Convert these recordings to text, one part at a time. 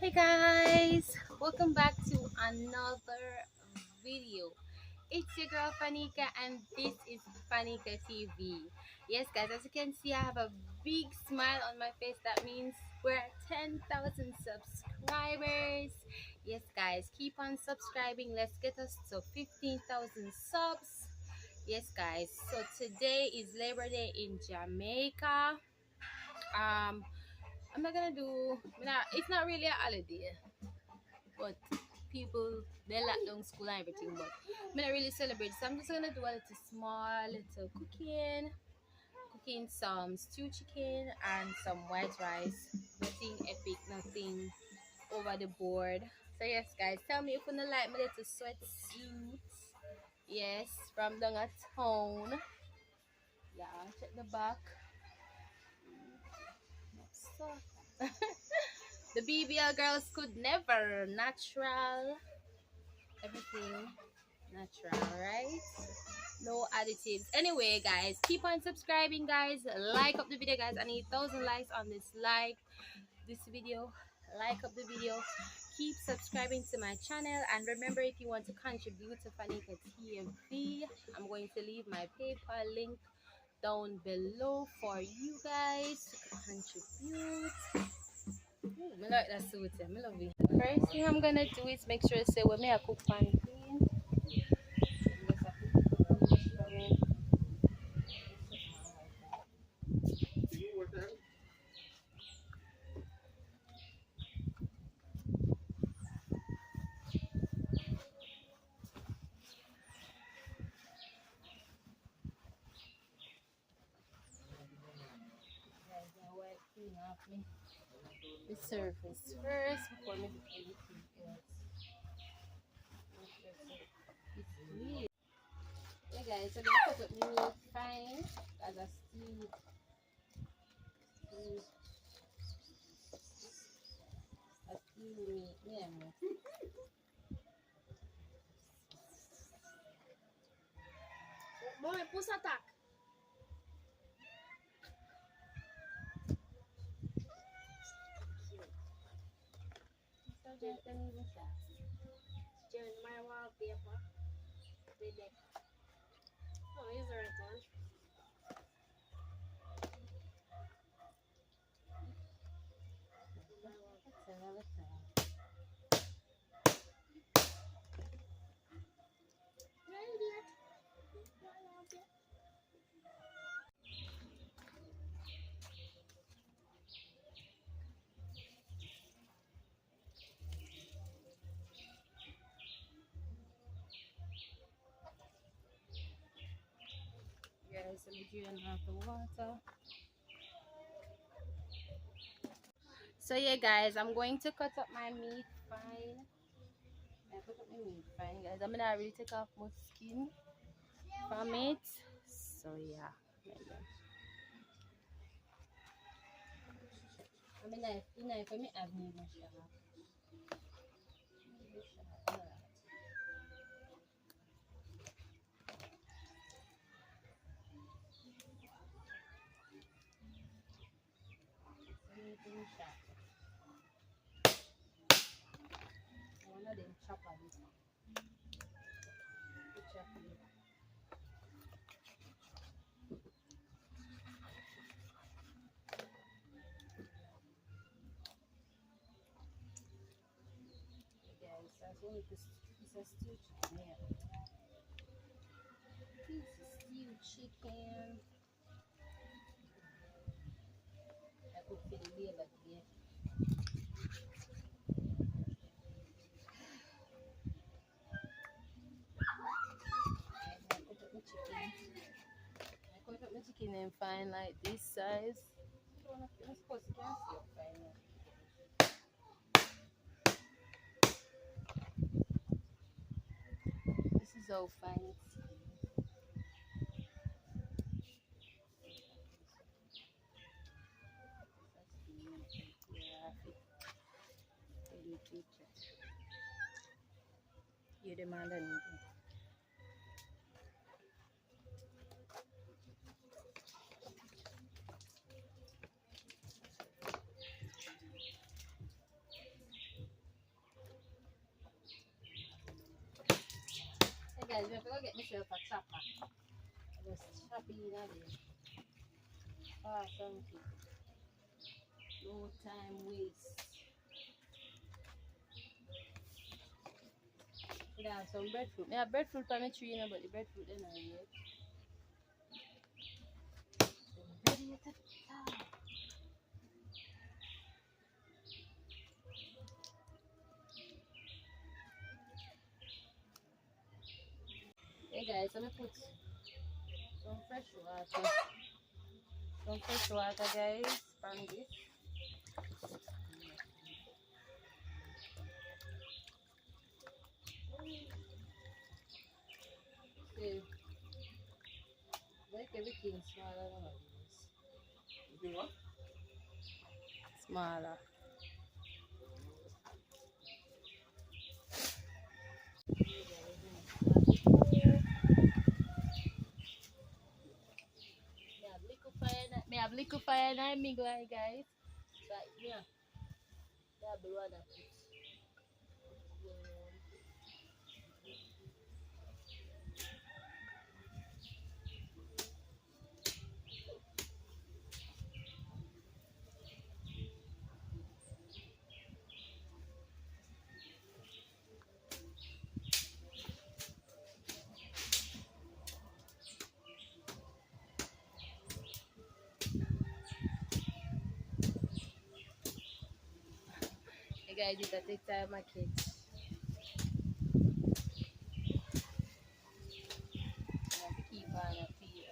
Hey guys, welcome back to another video. It's your girl Fanika and this is Fanika TV. Yes guys, as you can see I have a big smile on my face. That means we're at 10,000 subscribers. Yes guys, keep on subscribing. Let's get us to 15,000 subs. Yes guys, so today is Labor Day in Jamaica. um I'm not gonna do. It's not really a holiday, but people they lock down school and everything. But I'm not really celebrate. So I'm just gonna do a little small, little cooking some stew chicken and some white rice. Nothing epic, nothing over the board. So yes, guys, tell me if you don't like my little sweatsuit. Yes, from down at town. Yeah, check the back. So. The BBL girls could never. Natural. Everything natural, right? No additives. Anyway, guys, keep on subscribing, guys. Like up the video, guys. I need 1,000 likes on this video. Like up the video. Keep subscribing to my channel. And remember, if you want to contribute to Fanika TV, I'm going to leave my PayPal link down below for you guys to contribute. Ooh, I like that suit. I love it. First thing I'm gonna do is make sure to say when I cook pan clean. The surface first before me do anything else. It's clean. Yeah guys, so I'm gonna cut up the meat fine as a stew. A stew meat. Yeah. Mãe, pulsa ataque. Turn my wallpaper. Oh, here's the right one. Guys, so we drain off the water. So yeah guys, I'm going to cut up my meat fine. I cut up my meat fine, guys. I'm gonna really take off most skin from it. So yeah. I mean, knife for me, I've never sharp. One of them chopper. Guys, that's one of the piece of stew chicken here. Piece of stew chicken. I cook for the labor today. I cut up my chicken and fine like this size. I'm supposed to can see it fine now. This is how fine it's. You demand anything. guys, I forgot to get myself a chopper. I was chopping in a day. Ah, thank you. No time waste. Yeah, some breadfruit. I have breadfruit on the tree, but the breadfruit is not yet. Ready to die. Hey guys, let me put some fresh water. Some fresh water, guys, from this. See, make everything smaller nowadays. You what? Smaller. Me have liquefier and me guys. But yeah, that blue one that put. Hey guys, it take time my kids. I have to keep on a feed.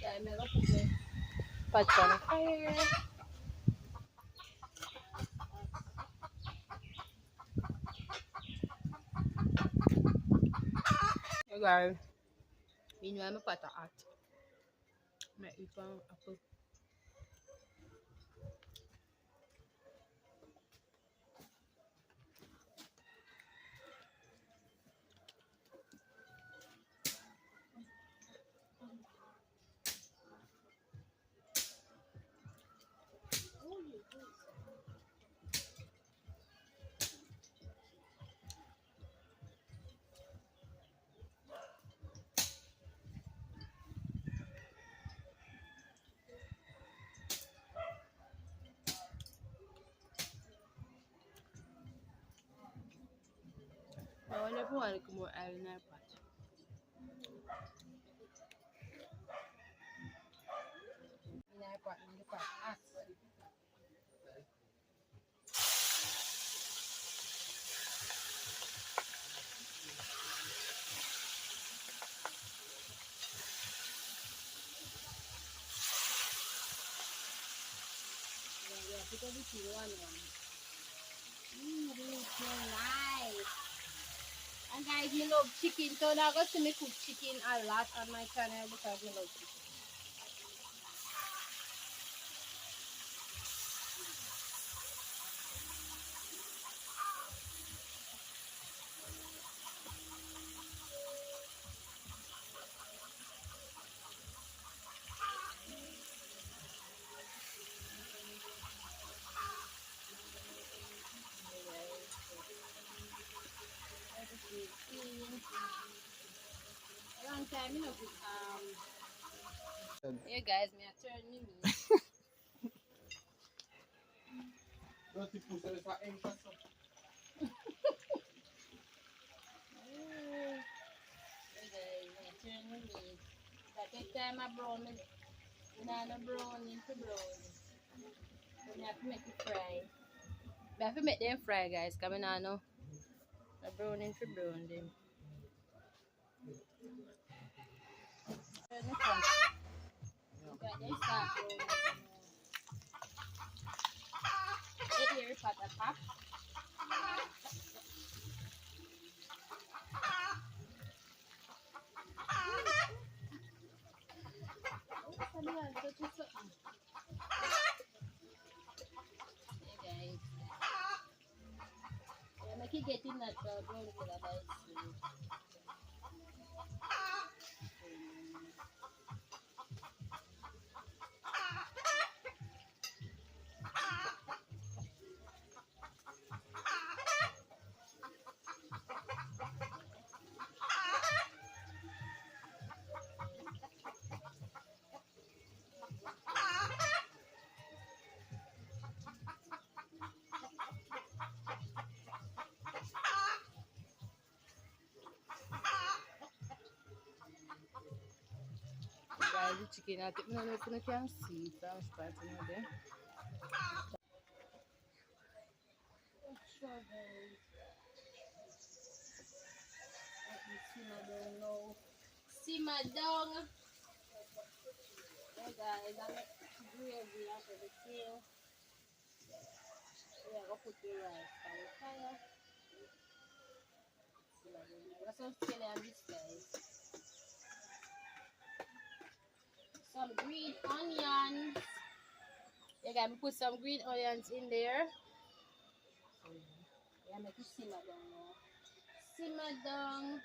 Yeah, I'm gonna put the pot on the fire. Hey guys, meanwhile my pot are hot. I eat one apple. I want everyone to come more oil in our pot. In our pot, in the pot hot. Yeah, put everything one. This so nice. And guys, me love chicken, so now go see me cook chicken a lot on my channel because me love chicken. A long time, you know, yeah guys, me a turn me meat. Dirty pussy, it's like aim shot. Yeah guys, me a turn me meat. But take time I brown me, not no brown into brown. So me have to make it fry. Me have to make them fry guys, because I don't know the brown into brown them. Turn it on. Got them start brown. Here pot a pop. Yeah guys. Yeah, make it get in that brown color guys. guys, the chicken. I think no, you can see it from spot there. Sure, guys. Let me simmer down now. Simmer down. Hey guys, I'm gravy and everything. We are gonna put the rice on the fire. Simmer down. That's some skinny on this guys. Some green onions. Yeah, guys, we put some green onions in there. Yeah, make it simmer down now. Simmer down.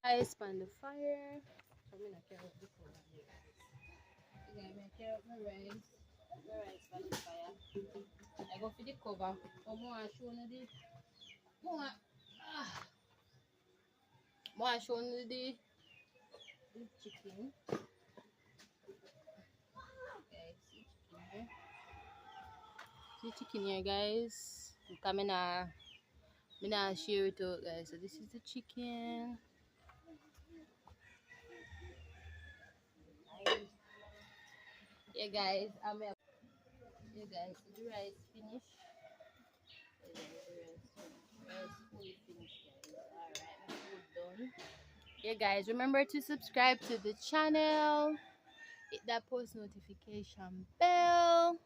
Ice on the fire. I'm gonna carry up the cover here. Yeah, I'm gonna carry up my rice. The rice on the fire. I go for the cover. More show you the more show you the chicken. Guys, see chicken here. See chicken here, guys. Because I'm not share it out, guys. So this is the chicken. Yeah, guys. Yeah, guys. So the rice finished. Yeah, the rice fully finished, guys. Alright, my food done. Yeah, guys. Remember to subscribe to the channel. Hit that post notification bell.